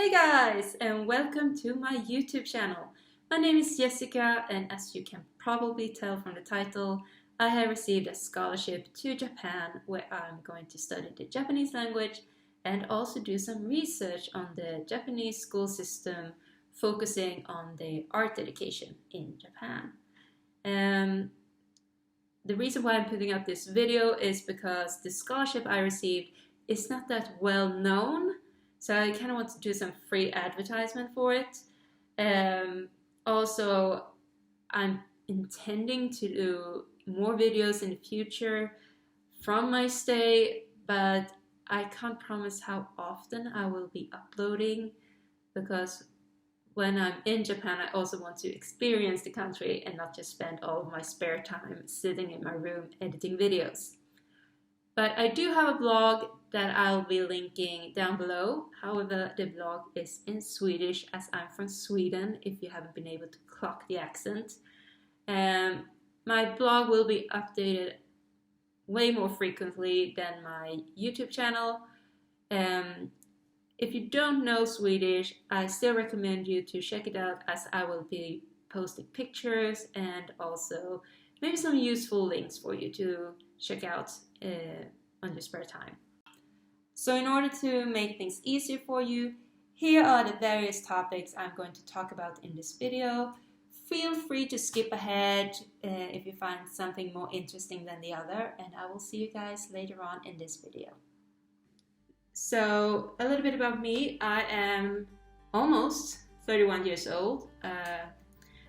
Hey guys, and welcome to my YouTube channel. My name is Jessica, and as you can probably tell from the title, I have received a scholarship to Japan where I'm going to study the Japanese language and also do some research on the Japanese school system, focusing on the art education in Japan. The reason why I'm putting up this video is because the scholarship I received is not that well known. So I kind of want to do some free advertisement for it. Also, I'm intending to do more videos in the future from my stay, but I can't promise how often I will be uploading, because when I'm in Japan, I also want to experience the country and not just spend all of my spare time sitting in my room editing videos. But I do have a blog that I'll be linking down below. However, the blog is in Swedish as I'm from Sweden, if you haven't been able to clock the accent. My blog will be updated way more frequently than my YouTube channel. If you don't know Swedish, I still recommend you to check it out, as I will be posting pictures and also maybe some useful links for you to check out on your spare time. So in order to make things easier for you, here are the various topics I'm going to talk about in this video. Feel free to skip ahead if you find something more interesting than the other, and I will see you guys later on in this video. So a little bit about me. I am almost 31 years old.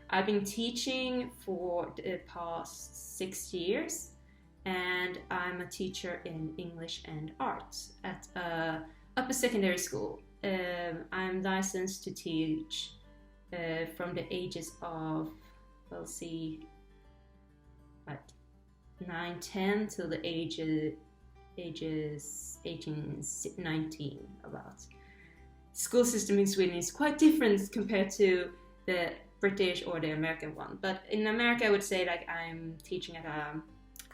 I've been teaching for the past 6 years. And I'm a teacher in English and arts at upper secondary school. I'm licensed to teach from the ages of, 9, 10 till the ages 18, 19 about. School system in Sweden is quite different compared to the British or the American one. But in America, I would say like I'm teaching at a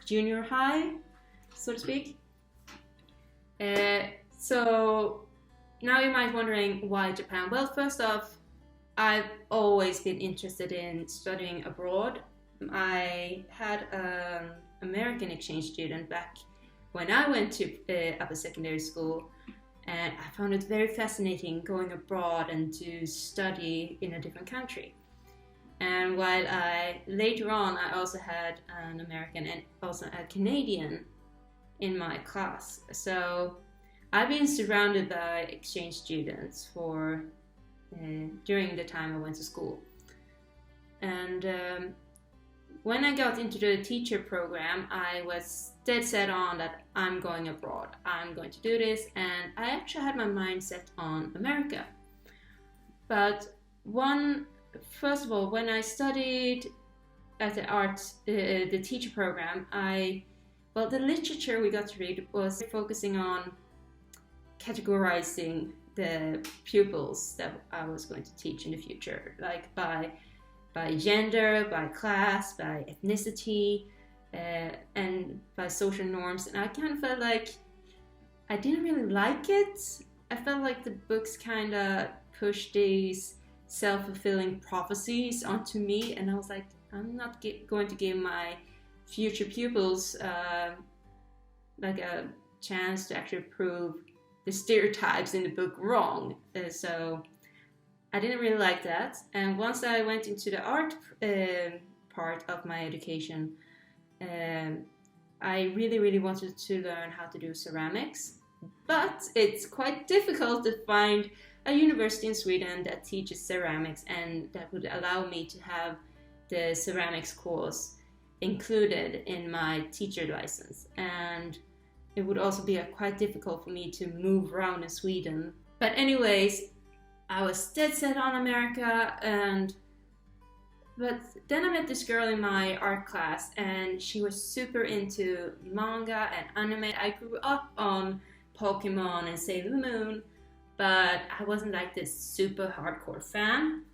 junior high, so to speak. So now you might be wondering, why Japan? Well, first off, I've always been interested in studying abroad. I had an American exchange student back when I went to upper secondary school, and I found it very fascinating going abroad and to study in a different country. And while later on I also had an American and also a Canadian in my class. So I've been surrounded by exchange students for during the time I went to school. And when I got into the teacher program, I was dead set on that I'm going abroad. I'm going to do this, and I actually had my mind set on America. But first of all, when I studied at the teacher program, the literature we got to read was focusing on categorizing the pupils that I was going to teach in the future, like by gender, by class, by ethnicity, and by social norms. And I kind of felt like I didn't really like it. I felt like the books kind of pushed these self-fulfilling prophecies onto me, and I was like, I'm not going to give my future pupils like a chance to actually prove the stereotypes in the book wrong. So I didn't really like that. And once I went into the art part of my education, I really wanted to learn how to do ceramics, but it's quite difficult to find a university in Sweden that teaches ceramics and that would allow me to have the ceramics course included in my teacher license. And it would also be quite difficult for me to move around in Sweden. But anyways, I was dead set on America, but then I met this girl in my art class, and she was super into manga and anime. I grew up on Pokemon and Sailor Moon, but I wasn't like this super hardcore fan.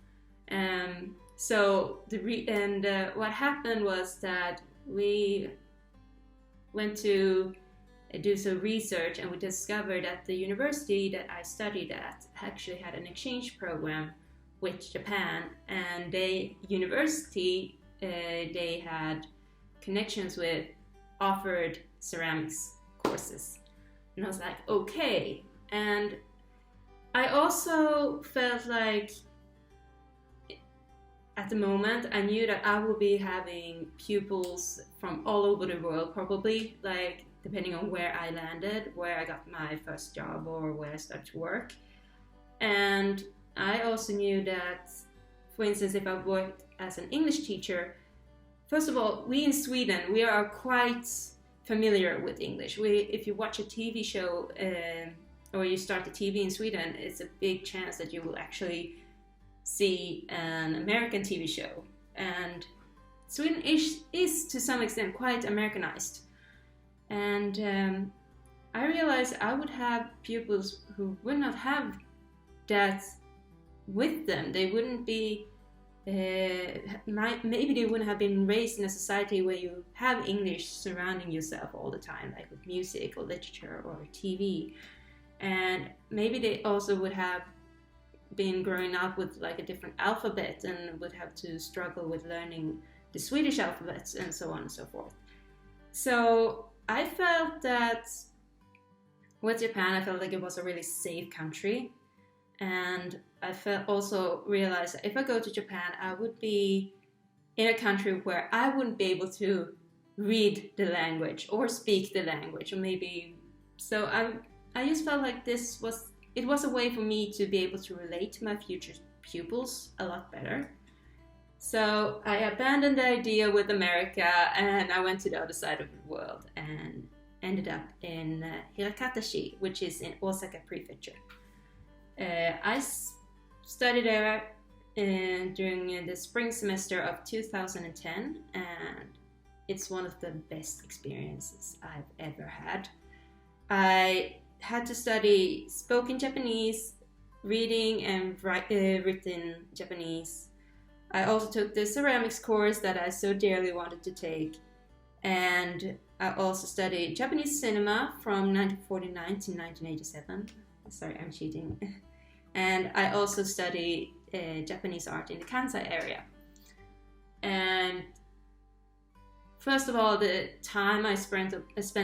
What happened was that we went to do some research, and we discovered that the university that I studied at actually had an exchange program with Japan, and they had connections with, offered ceramics courses. And I was like, okay. And I also felt like at the moment I knew that I would be having pupils from all over the world, probably, like depending on where I landed, where I got my first job or where I started to work. And I also knew that, for instance, if I worked as an English teacher, first of all, we in Sweden, we are quite familiar with English. If you watch a TV show or you start the TV in Sweden, it's a big chance that you will actually see an American TV show. And Sweden is to some extent quite Americanized. And I realized I would have pupils who would not have that with them. They wouldn't be, maybe they wouldn't have been raised in a society where you have English surrounding yourself all the time, like with music or literature or TV. And maybe they also would have been growing up with like a different alphabet and would have to struggle with learning the Swedish alphabet and so on and so forth. So I felt that with Japan, I felt like it was a really safe country. And I also realized that if I go to Japan, I would be in a country where I wouldn't be able to read the language or speak the language, or maybe. So I just felt like it was a way for me to be able to relate to my future pupils a lot better. So I abandoned the idea with America, and I went to the other side of the world and ended up in Hirakatashi, which is in Osaka Prefecture. I studied there during the spring semester of 2010, and it's one of the best experiences I've ever had. I had to study spoken Japanese, reading and written Japanese. I also took the ceramics course that I so dearly wanted to take, and I also studied Japanese cinema from 1949 to 1987. Sorry, I'm cheating. And I also studied Japanese art in the Kansai area. And first of all, the time I spent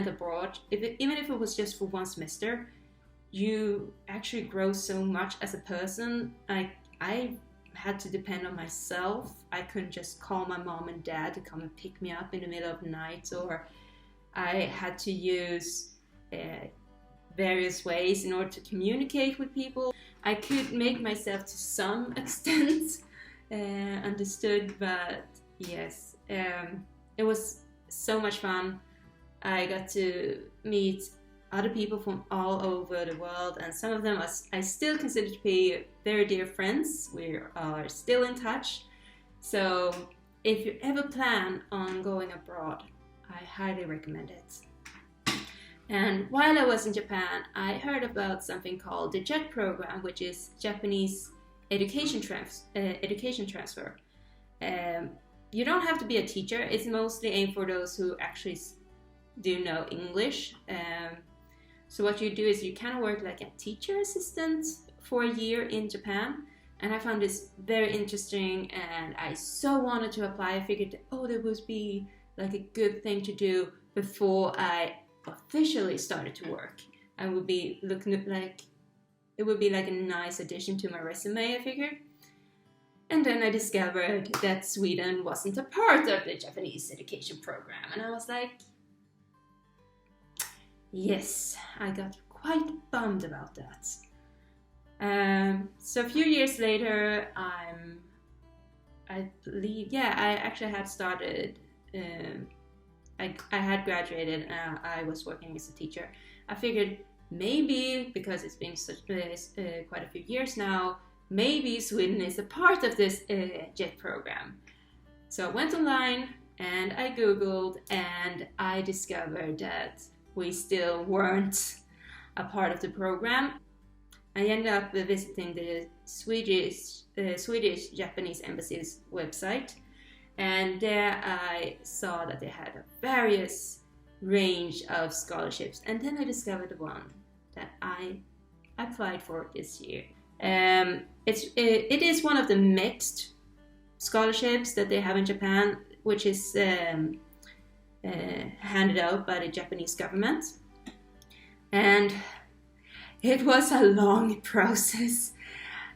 abroad, even if it was just for one semester, you actually grow so much as a person. I had to depend on myself. I couldn't just call my mom and dad to come and pick me up in the middle of the night, or I had to use various ways in order to communicate with people. I could make myself to some extent understood, but yes, it was so much fun. I got to meet other people from all over the world, and some of them I still consider to be very dear friends. We are still in touch. So if you ever plan on going abroad, I highly recommend it. And while I was in Japan, I heard about something called the JET program, which is Japanese education transfer. You don't have to be a teacher. It's mostly aimed for those who actually do know English. So what you do is you can work like a teacher assistant for a year in Japan. And I found this very interesting, and I so wanted to apply. I figured, that would be like a good thing to do before I officially started to work. I would be it would be like a nice addition to my resume, I figured. And then I discovered that Sweden wasn't a part of the Japanese education program. And I was like, yes, I got quite bummed about that. So a few years later, I actually had started, I had graduated and I was working as a teacher. I figured maybe, because it's been quite a few years now, maybe Sweden is a part of this JET program. So I went online and I Googled, and I discovered that we still weren't a part of the program. I ended up visiting the Swedish Japanese Embassy's website, and there I saw that they had various range of scholarships, and then I discovered the one that I applied for this year. It is one of the mixed scholarships that they have in Japan, which is handed out by the Japanese government, and it was a long process.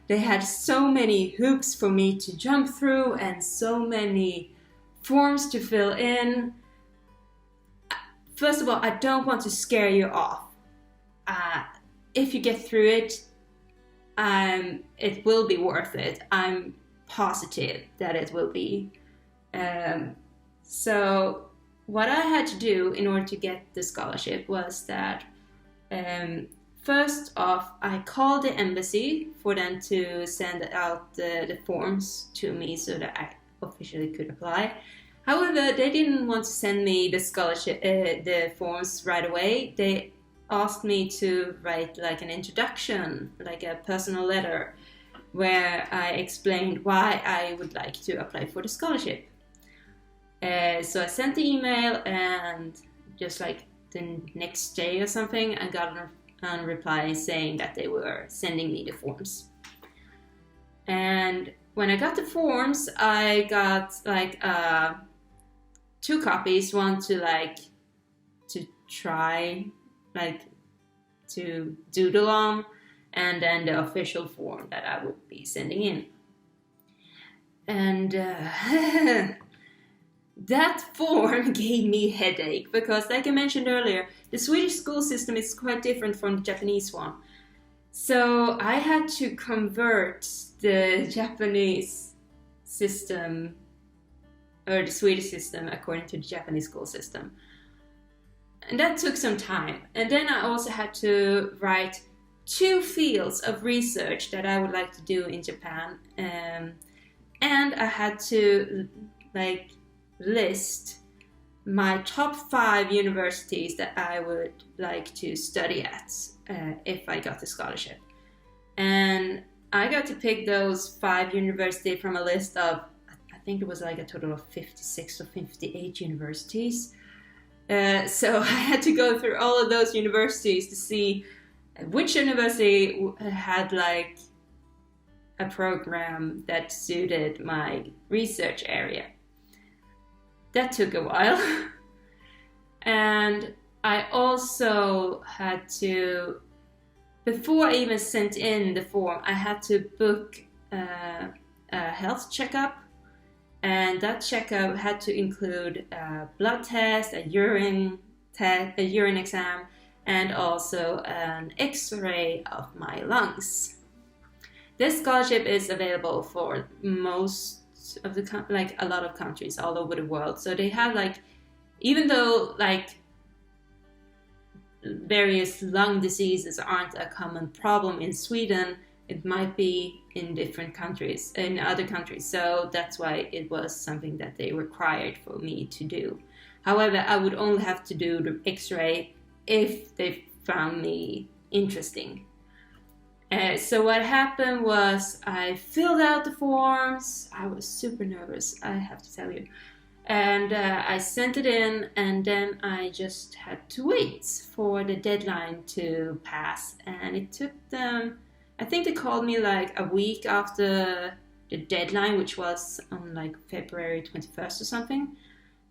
They had so many hoops for me to jump through and so many forms to fill in. First of all, I don't want to scare you off. If you get through it, it will be worth it. I'm positive that it will be. So what I had to do in order to get the scholarship was that first off, I called the embassy for them to send out the forms to me so that I officially could apply. However, they didn't want to send me the scholarship, the forms right away. They asked me to write like an introduction, like a personal letter, where I explained why I would like to apply for the scholarship. So I sent the email, and just like the next day or something, I got a reply saying that they were sending me the forms. And when I got the forms, I got like 2 copies, one to try, like to doodle on, and then the official form that I would be sending in. And that form gave me a headache because, like I mentioned earlier, the Swedish school system is quite different from the Japanese one. So I had to convert the Japanese system, or the Swedish system, according to the Japanese school system. And that took some time. And then I also had to write 2 fields of research that I would like to do in Japan. And I had to list my top 5 universities that I would like to study at if I got the scholarship. And I got to pick those 5 universities from a list of, I think it was like a total of 56 or 58 universities. So I had to go through all of those universities to see which university had like a program that suited my research area. That took a while. And I also had to, before I even sent in the form, I had to book a health checkup. And that checkup had to include a blood test, a urine exam, and also an X-ray of my lungs. This scholarship is available for most of the a lot of countries all over the world. So they have even though various lung diseases aren't a common problem in Sweden, it might be in different countries, in other countries. So that's why it was something that they required for me to do. However, I would only have to do the X-ray if they found me interesting. So what happened was I filled out the forms. I was super nervous, I have to tell you. And I sent it in, and then I just had to wait for the deadline to pass. And it took them, I think they called me a week after the deadline, which was on February 21st or something.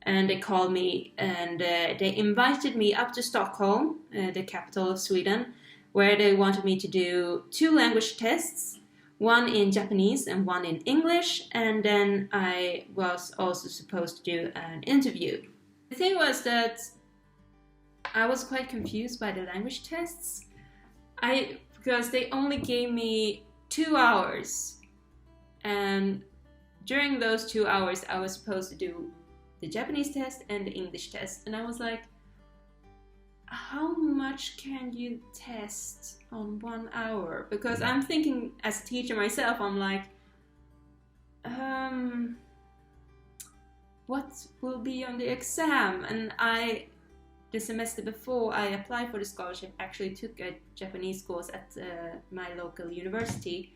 And they called me, and they invited me up to Stockholm, the capital of Sweden, where they wanted me to do 2 language tests, one in Japanese and one in English, and then I was also supposed to do an interview. The thing was that I was quite confused by the language tests, because they only gave me 2 hours, and during those 2 hours I was supposed to do the Japanese test and the English test, and I was like, how much can you test on 1 hour? Because I'm thinking as a teacher myself, I'm like, what will be on the exam? And the semester before I applied for the scholarship, actually took a Japanese course at my local university.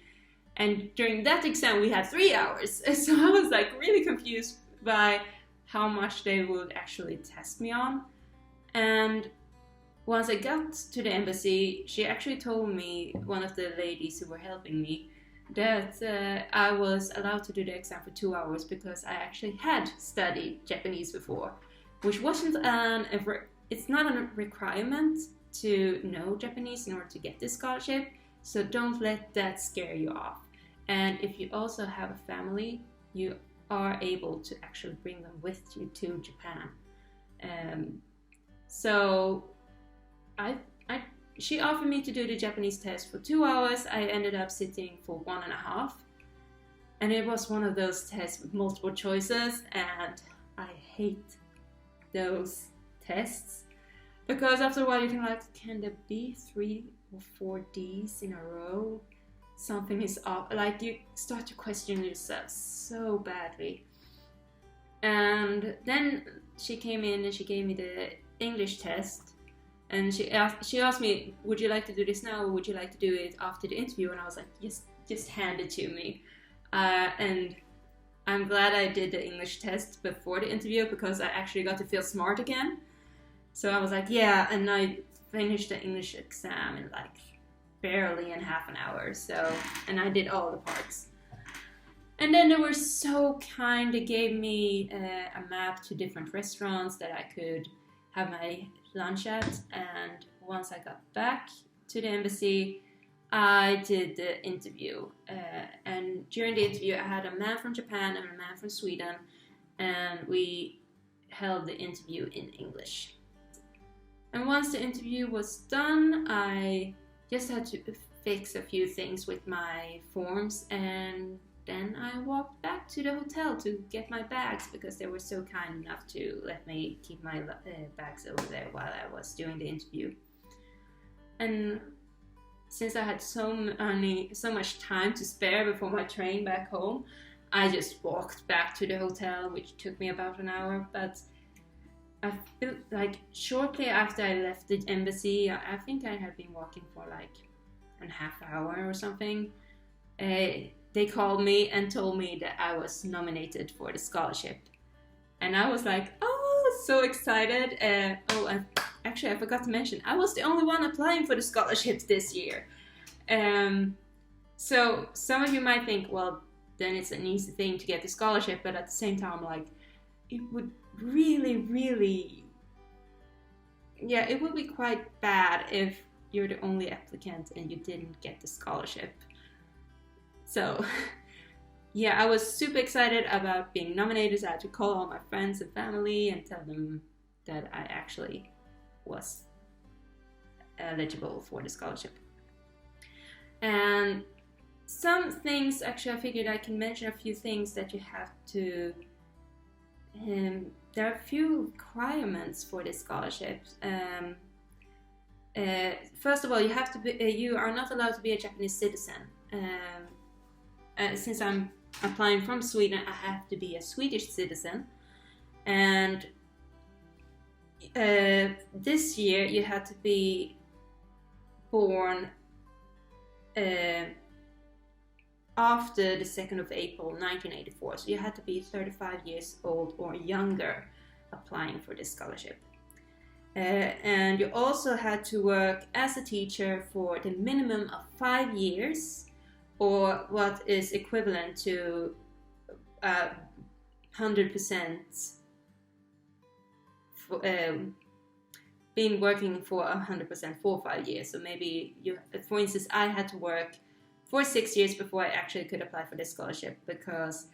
And during that exam, we had 3 hours. So I was really confused by how much they would actually test me on. And once I got to the embassy, she actually told me, one of the ladies who were helping me, that I was allowed to do the exam for 2 hours because I actually had studied Japanese before, which wasn't it's not a requirement to know Japanese in order to get this scholarship, so don't let that scare you off. And if you also have a family, you are able to actually bring them with you to Japan. So she offered me to do the Japanese test for 2 hours. I ended up sitting for 1.5. And it was one of those tests with multiple choices. And I hate those tests. Because after a while you can can there be 3 or 4 D's in a row? Something is off. You start to question yourself so badly. And then she came in and she gave me the English test. And she asked me, would you like to do this now or would you like to do it after the interview? And I was like, just hand it to me. And I'm glad I did the English test before the interview because I actually got to feel smart again. So I was like, yeah, and I finished the English exam in barely in half an hour. So, and I did all the parts. And then they were so kind. They gave me a map to different restaurants that I could have my lunch at, and once I got back to the embassy, I did the interview. And during the interview, I had a man from Japan and a man from Sweden, and we held the interview in English. And once the interview was done, I just had to fix a few things with my forms, and then I walked back to the hotel to get my bags because they were so kind enough to let me keep my bags over there while I was doing the interview. And since I had so much time to spare before my train back home, I just walked back to the hotel, which took me about an hour. But I feel shortly after I left the embassy, I think I had been walking for a half hour or something. They called me and told me that I was nominated for the scholarship. And I was like, oh, so excited. Actually, I forgot to mention, I was the only one applying for the scholarships this year. So some of you might think, well, then it's an easy thing to get the scholarship. But at the same time, it would really, it would be quite bad if you're the only applicant and you didn't get the scholarship. So, I was super excited about being nominated. I had to call all my friends and family and tell them that I actually was eligible for the scholarship. And some things, actually, I figured I can mention a few things that you have to... there are a few requirements for this scholarship. First of all, you are not allowed to be a Japanese citizen. Since I'm applying from Sweden, I have to be a Swedish citizen. And this year you had to be born after the 2nd of April 1984. So you had to be 35 years old or younger applying for this scholarship. And you also had to work as a teacher for the minimum of 5 years, or what is equivalent to 100% been working for 100% for 5 years. So maybe for instance, I had to work for 6 years before I actually could apply for this scholarship because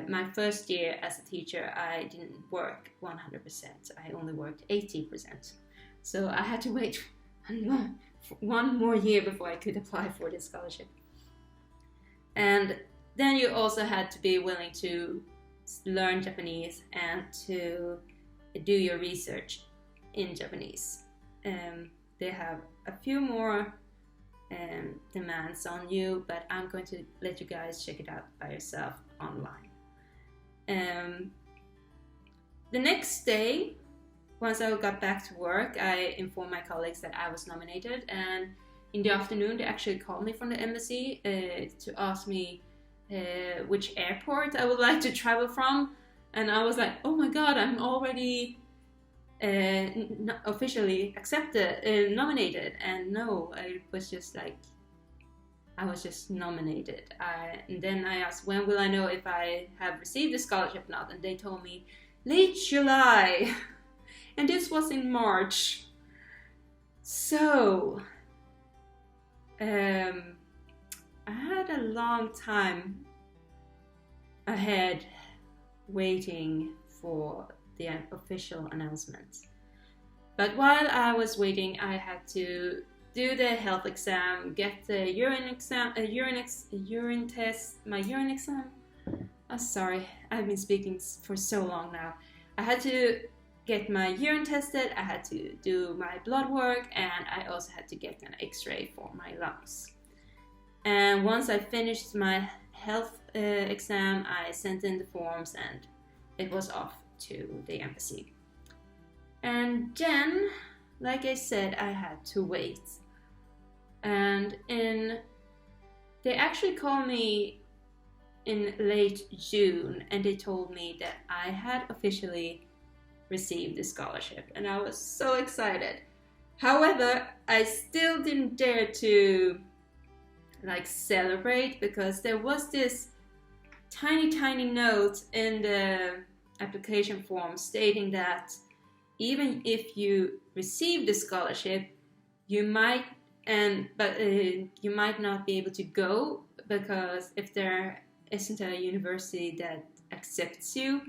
my first year as a teacher, I didn't work 100%. I only worked 80%. So I had to wait 1 more year before I could apply for this scholarship. And then you also had to be willing to learn Japanese and to do your research in Japanese. They have a few more demands on you, but I'm going to let you guys check it out by yourself online. The next day, once I got back to work, I informed my colleagues that I was nominated, and in the afternoon they actually called me from the embassy to ask me which airport I would like to travel from. And I was like, oh my god, I'm already officially accepted, nominated, and no, I was just like, I was just nominated. And then I asked, when will I know if I have received the scholarship or not? And they told me, late July. And this was in March. So, I had a long time ahead waiting for the official announcement. But while I was waiting, I had to do the health exam, get the urine test, my urine exam. Oh, sorry, I've been speaking for so long now. I had to get my urine tested, I had to do my blood work, and I also had to get an x-ray for my lungs. And once I finished my health exam, I sent in the forms and it was off to the embassy. And then, like I said, I had to wait. And they actually called me in late June and they told me that I had officially received the scholarship, and I was so excited. However, I still didn't dare to celebrate, because there was this tiny note in the application form stating that even if you receive the scholarship, you might not be able to go, because if there isn't a university that accepts you,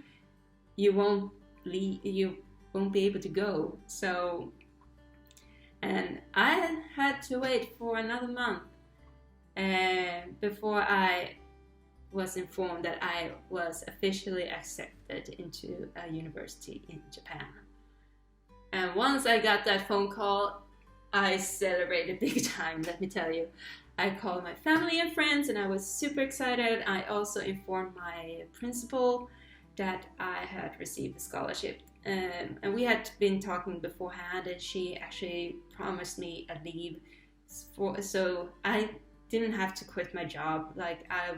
you won't be able to go. So, and I had to wait for another month before I was informed that I was officially accepted into a university in Japan. And once I got that phone call, I celebrated big time, let me tell you. I called my family and friends and I was super excited. I also informed my principal that I had received the scholarship. And we had been talking beforehand, and she actually promised me a leave so I didn't have to quit my job.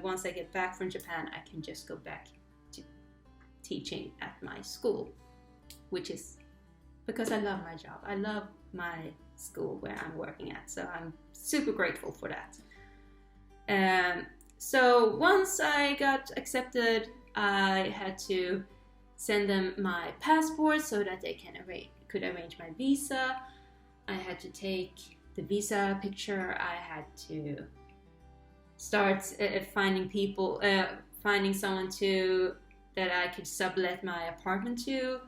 Once I get back from Japan, I can just go back to teaching at my school, which is because I love my job. I love my school where I'm working at, so I'm super grateful for that. So once I got accepted, I had to send them my passport so that they could arrange my visa. I had to take the visa picture. I had to start finding someone that I could sublet my apartment to.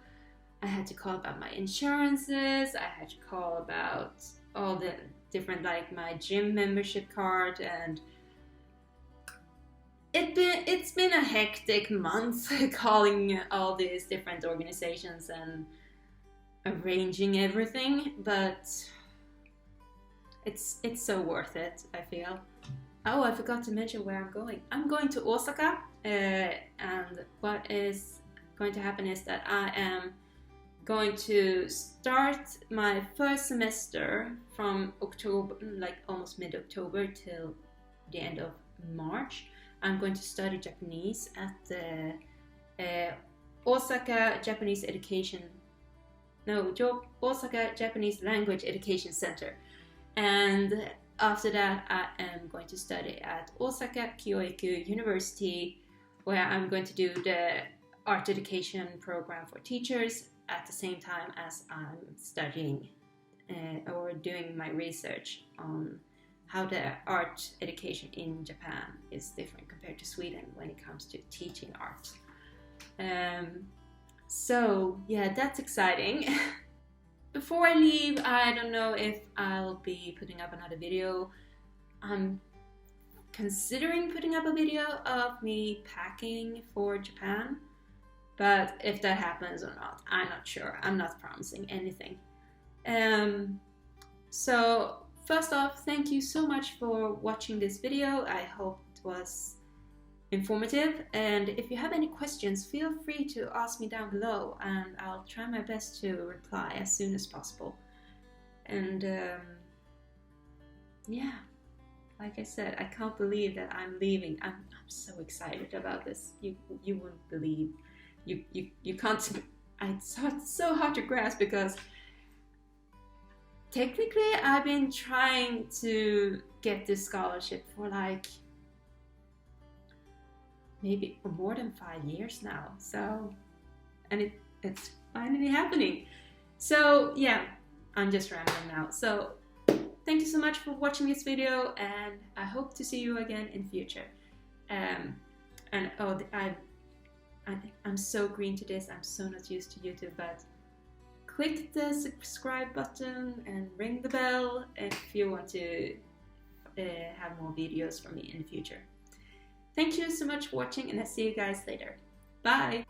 I had to call about my insurances. I had to call about all the different, my gym membership card, and it's been a hectic month calling all these different organizations and arranging everything, but it's so worth it, I feel. Oh, I forgot to mention where I'm going. I'm going to Osaka, and what is going to happen is that I am going to start my first semester from October, almost mid-October till the end of March. I'm going to study Japanese at the Osaka Japanese Language Education Center. And after that, I am going to study at Osaka Kyoiku University, where I'm going to do the art education program for teachers at the same time as I'm studying or doing my research on how the art education in Japan is different compared to Sweden when it comes to teaching art. So yeah, that's exciting. Before I leave, I don't know if I'll be putting up another video. I'm considering putting up a video of me packing for Japan, but if that happens or not, I'm not sure. I'm not promising anything. So first off, thank you so much for watching this video. I hope it was informative, and if you have any questions, feel free to ask me down below and I'll try my best to reply as soon as possible. And yeah, like I said, I can't believe that I'm leaving. I'm so excited about this. You wouldn't believe. You can't. it's so hard to grasp because technically I've been trying to get this scholarship for like maybe for more than 5 years now. So, and it's finally happening. So yeah, I'm just rambling now. So thank you so much for watching this video, and I hope to see you again in future. And oh, I'm so green to this. I'm so not used to YouTube, but click the subscribe button and ring the bell if you want to have more videos from me in the future. Thank you so much for watching, and I'll see you guys later. Bye!